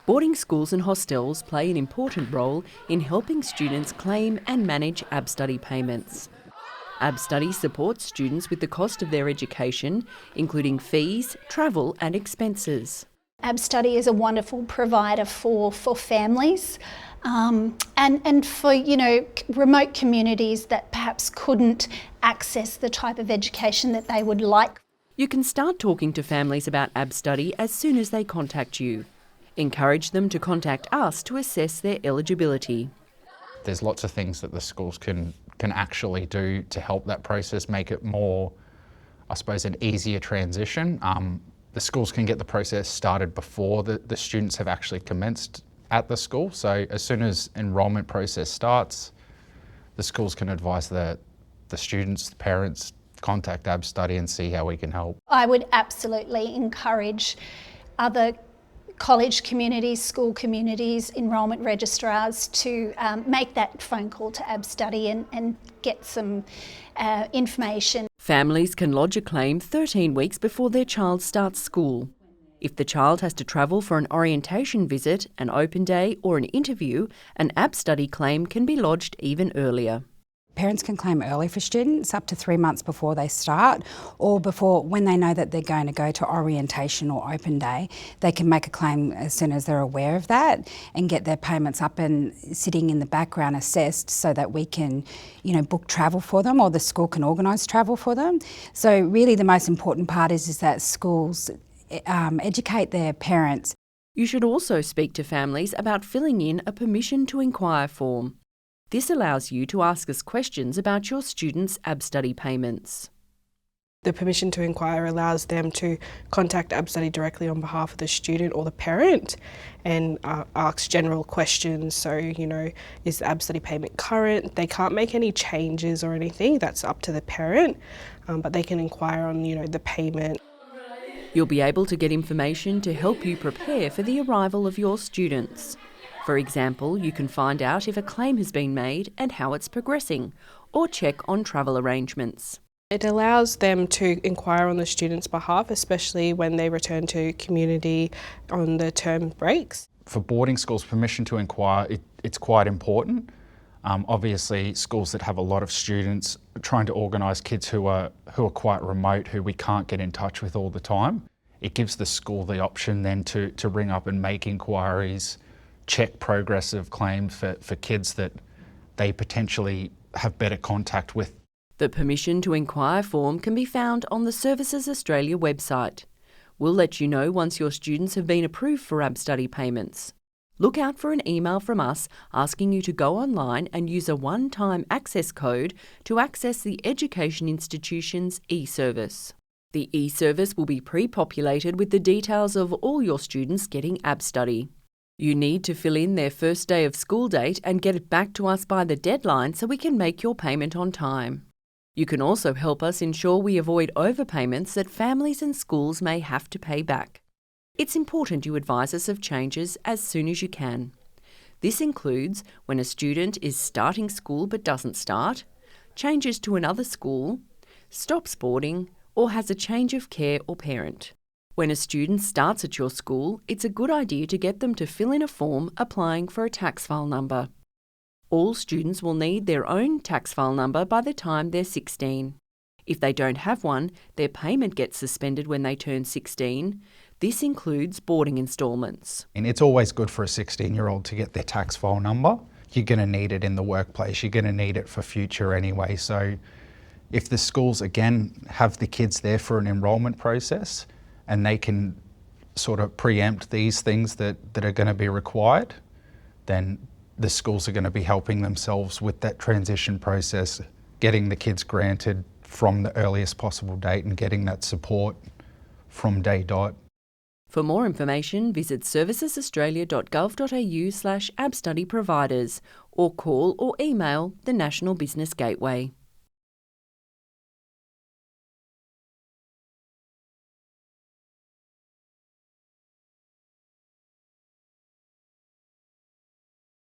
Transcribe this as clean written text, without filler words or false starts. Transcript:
Boarding schools and hostels play an important role in helping students claim and manage ABSTUDY payments. ABSTUDY supports students with the cost of their education, including fees, travel and expenses. ABSTUDY is a wonderful provider for families and for remote communities that perhaps couldn't access the type of education that they would like. You can start talking to families about ABSTUDY as soon as they contact you. Encourage them to contact us to assess their eligibility. There's lots of things that the schools can actually do to help that process, make it more, I suppose, an easier transition. The schools can get the process started before the students have actually commenced at the school. So as soon as enrolment process starts, the schools can advise the students, the parents, contact ABSTUDY and see how we can help. I would absolutely encourage other college communities, school communities, enrolment registrars to make that phone call to ABSTUDY and get some information. Families can lodge a claim 13 weeks before their child starts school. If the child has to travel for an orientation visit, an open day or an interview, an ABSTUDY claim can be lodged even earlier. Parents can claim early for students up to 3 months before they start, or before when they know that they're going to go to orientation or open day. They can make a claim as soon as they're aware of that and get their payments up and sitting in the background assessed so that we can, book travel for them, or the school can organise travel for them. So really the most important part is that schools educate their parents. You should also speak to families about filling in a permission to inquire form. This allows you to ask us questions about your students' ABSTUDY payments. The permission to inquire allows them to contact ABSTUDY directly on behalf of the student or the parent and ask general questions. So, is the ABSTUDY payment current? They can't make any changes or anything, that's up to the parent, but they can inquire on, the payment. You'll be able to get information to help you prepare for the arrival of your students. For example, you can find out if a claim has been made and how it's progressing, or check on travel arrangements. It allows them to inquire on the student's behalf, especially when they return to community on the term breaks. For boarding schools, permission to inquire, it's quite important. Obviously, schools that have a lot of students trying to organise kids who are quite remote, who we can't get in touch with all the time. It gives the school the option then to ring up and make inquiries, check progress of claims for kids that they potentially have better contact with. The Permission to Inquire form can be found on the Services Australia website. We'll let you know once your students have been approved for ABSTUDY payments. Look out for an email from us asking you to go online and use a one-time access code to access the education institution's eService. The eService will be pre-populated with the details of all your students getting ABSTUDY. You need to fill in their first day of school date and get it back to us by the deadline so we can make your payment on time. You can also help us ensure we avoid overpayments that families and schools may have to pay back. It's important you advise us of changes as soon as you can. This includes when a student is starting school but doesn't start, changes to another school, stops boarding, or has a change of care or parent. When a student starts at your school, it's a good idea to get them to fill in a form applying for a tax file number. All students will need their own tax file number by the time they're 16. If they don't have one, their payment gets suspended when they turn 16. This includes boarding instalments. And it's always good for a 16-year-old to get their tax file number. You're going to need it in the workplace, you're going to need it for future anyway. So if the schools, again, have the kids there for an enrolment process, and they can sort of preempt these things that are going to be required, then the schools are going to be helping themselves with that transition process, getting the kids granted from the earliest possible date and getting that support from day dot. For more information, visit servicesaustralia.gov.au/abstudyproviders or call or email the National Business Gateway.